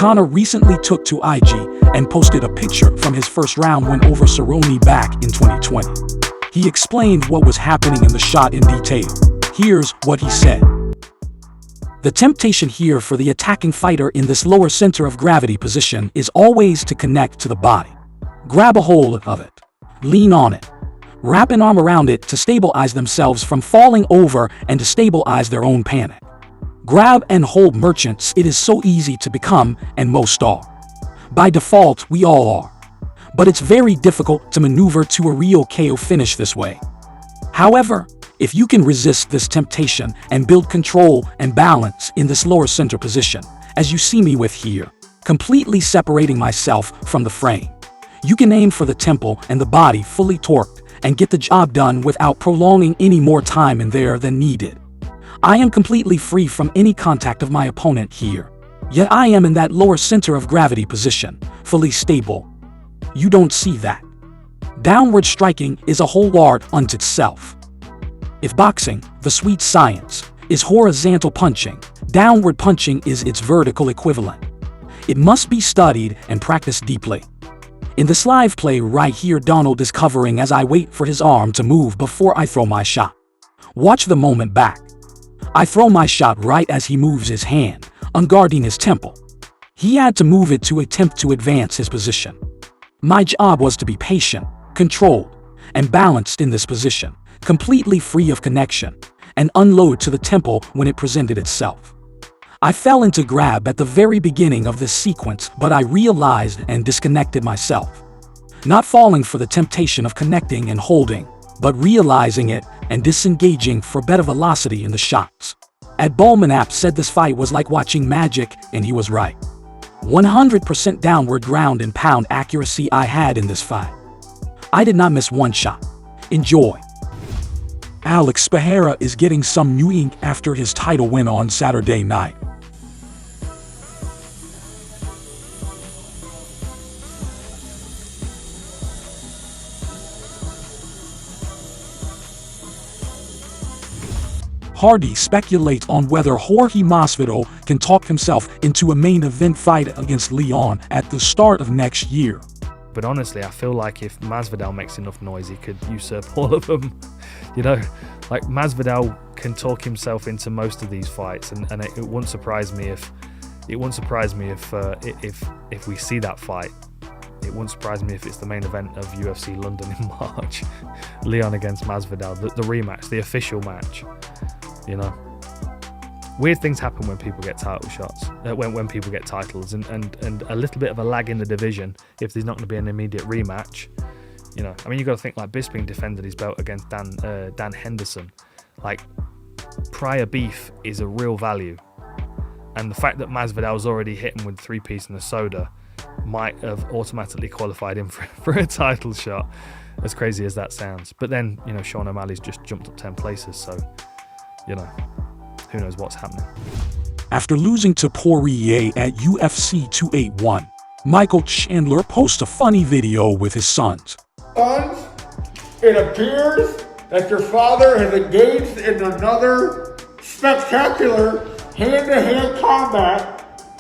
Conor recently took to IG and posted a picture from his first round win over Cerrone back in 2020. He explained what was happening in the shot in detail. Here's what he said. The temptation here for the attacking fighter in this lower center of gravity position is always to connect to the body. Grab a hold of it. Lean on it. Wrap an arm around it to stabilize themselves from falling over and to stabilize their own panic. Grab and hold merchants. It is so easy to become, and most are. By default, we all are. But it's very difficult to maneuver to a real KO finish this way. However, if you can resist this temptation and build control and balance in this lower center position, as you see me with here, completely separating myself from the frame, you can aim for the temple and the body fully torqued and get the job done without prolonging any more time in there than needed. I am completely free from any contact of my opponent here, yet I am in that lower center of gravity position, fully stable. You don't see that. Downward striking is a whole art unto itself. If boxing, the sweet science, is horizontal punching, downward punching is its vertical equivalent. It must be studied and practiced deeply. In this live play right here, Donald is covering as I wait for his arm to move before I throw my shot. Watch the moment back. I throw my shot right as he moves his hand, unguarding his temple. He had to move it to attempt to advance his position. My job was to be patient, controlled, and balanced in this position, completely free of connection, and unload to the temple when it presented itself. I fell into grab at the very beginning of this sequence, but I realized and disconnected myself. Not falling for the temptation of connecting and holding, but realizing it and disengaging for better velocity in the shots. Ed Bulmanap said this fight was like watching magic, and he was right. 100% downward ground and pound accuracy I had in this fight. I did not miss one shot. Enjoy. Alex Pereira is getting some new ink after his title win on Saturday night. Hardy speculates on whether Jorge Masvidal can talk himself into a main event fight against Leon at the start of next year. But honestly, I feel like if Masvidal makes enough noise, he could usurp all of them. You know, like Masvidal can talk himself into most of these fights, and it wouldn't surprise me if we see that fight. It wouldn't surprise me if it's the main event of UFC London in March. Leon against Masvidal, the rematch, the official match. You know, weird things happen when people get title shots, when people get titles, and a little bit of a lag in the division if there's not going to be an immediate rematch. You know, I mean, you got to think like Bisping defended his belt against Dan Henderson. Like, prior beef is a real value, and the fact that Masvidal's already hit him with 3-piece and a soda might have automatically qualified him for a title shot, as crazy as that sounds. But then, you know, Sean O'Malley's just jumped up 10 places, so, you know, who knows what's happening. After losing to Poirier at UFC 281, Michael Chandler posts a funny video with his sons. Sons, it appears that your father has engaged in another spectacular hand-to-hand combat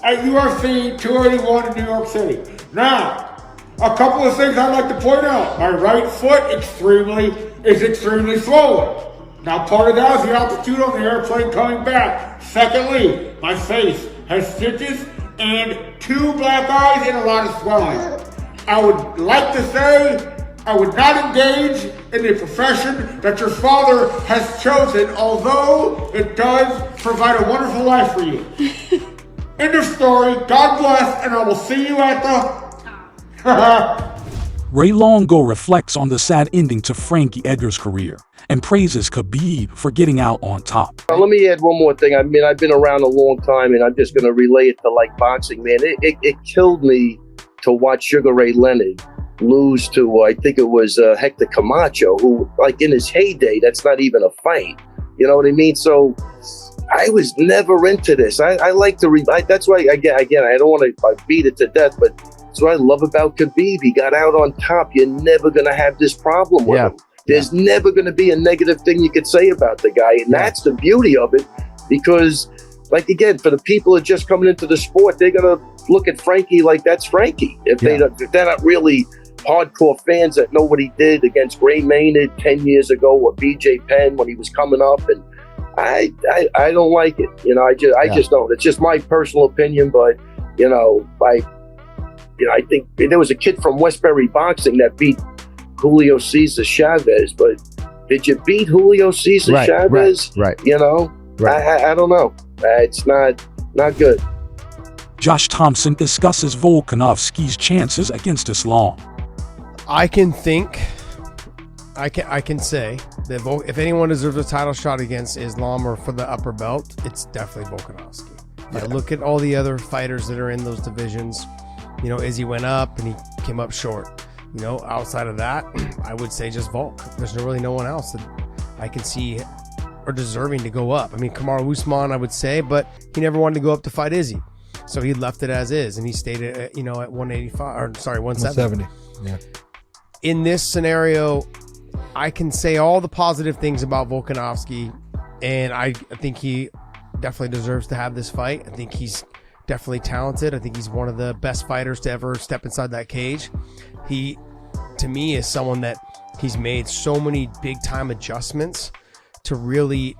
at UFC 281 in New York City. Now, a couple of things I'd like to point out. My right foot is extremely swollen. Now, part of that is the altitude on the airplane coming back. Secondly, my face has stitches and 2 black eyes and a lot of swelling. I would like to say I would not engage in the profession that your father has chosen, although it does provide a wonderful life for you. End of story. God bless, and I will see you at the... Ray Longo reflects on the sad ending to Frankie Edgar's career and praises Khabib for getting out on top. Let me add one more thing. I mean, I've been around a long time, and I'm just going to relay it to like boxing, man. It killed me to watch Sugar Ray Leonard lose to, I think it was Hector Camacho, who, like, in his heyday, that's not even a fight. You know what I mean? So I was never into this. I like to that's why, again, I don't want to beat it to death, but that's what I love about Khabib. He got out on top. You're never going to have this problem with him. There's never going to be a negative thing you could say about the guy. And that's the beauty of it, because like, again, for the people that are just coming into the sport, they're going to look at Frankie like that's Frankie. If they're not really hardcore fans that know what he did against Gray Maynard 10 years ago, or BJ Penn when he was coming up, and I don't like it. You know, I just don't. It's just my personal opinion, but I think there was a kid from Westbury Boxing that beat Julio Cesar Chavez, but did you beat Julio Cesar Chavez? Right. You know, I don't know. It's not good. Josh Thomson discusses Volkanovski's chances against Islam. I can say that if anyone deserves a title shot against Islam or for the upper belt, it's definitely Volkanovski. I look at all the other fighters that are in those divisions. You know, Izzy went up and he came up short. You know, outside of that, I would say just Volk. There's really no one else that I can see are deserving to go up. I mean, Kamaru Usman, I would say, but he never wanted to go up to fight Izzy. So he left it as is, and he stayed at, at 170. Yeah. In this scenario, I can say all the positive things about Volkanovski, and I think he definitely deserves to have this fight. I think he's definitely talented. I think he's one of the best fighters to ever step inside that cage. He, to me, is someone that he's made so many big-time adjustments to really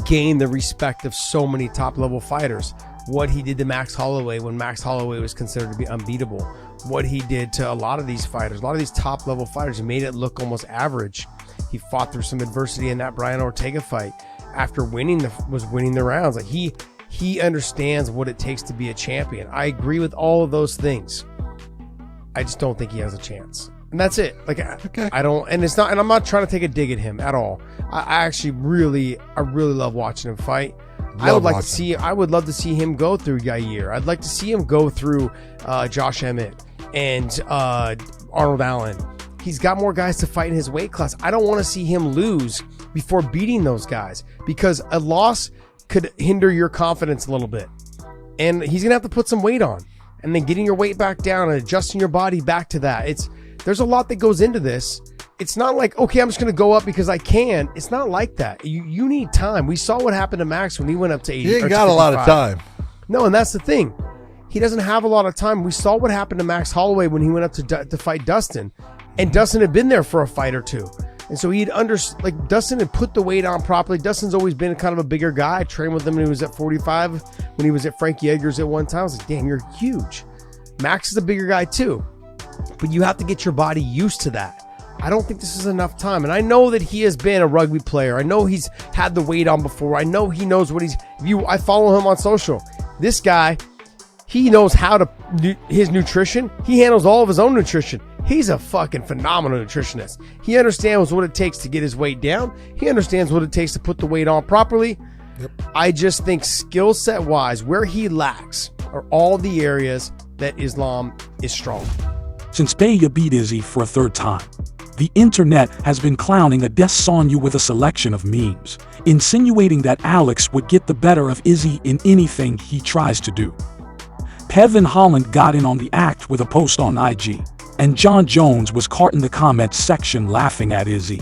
gain the respect of so many top-level fighters. What he did to Max Holloway when Max Holloway was considered to be unbeatable. What he did to a lot of these fighters, a lot of these top-level fighters, he made it look almost average. He fought through some adversity in that Brian Ortega fight. After winning the rounds, like he understands what it takes to be a champion. I agree with all of those things. I just don't think he has a chance. And that's it. Like, okay. I don't, and it's not, and I'm not trying to take a dig at him at all. I actually really love watching him fight. I would love to see him go through Yair. I'd like to see him go through Josh Emmett and Arnold Allen. He's got more guys to fight in his weight class. I don't want to see him lose before beating those guys, because a loss could hinder your confidence a little bit. And he's going to have to put some weight on, and then getting your weight back down and adjusting your body back to that. There's a lot that goes into this. It's not like, okay, I'm just going to go up because I can. It's not like that. You need time. We saw what happened to Max when he went up to 80. He ain't got a lot of time. No, and that's the thing. He doesn't have a lot of time. We saw what happened to Max Holloway when he went up to fight Dustin. And Dustin had been there for a fight or two. And so Dustin had put the weight on properly. Dustin's always been kind of a bigger guy. I trained with him when he was at 45. When he was at Frankie Edgar's at one time, I was like, damn, you're huge. Max is a bigger guy too. But you have to get your body used to that. I don't think this is enough time. And I know that he has been a rugby player. I know he's had the weight on before. I know he knows what I follow him on social. This guy, he knows how to do his nutrition. He handles all of his own nutrition. He's a fucking phenomenal nutritionist. He understands what it takes to get his weight down. He understands what it takes to put the weight on properly. Yep. I just think skill set wise, where he lacks are all the areas that Islam is strong. Since Pereira beat Izzy for a third time, the internet has been clowning Adesanya with a selection of memes, insinuating that Alex would get the better of Izzy in anything he tries to do. Pev and Holland got in on the act with a post on IG, and John Jones was caught in the comments section laughing at Izzy.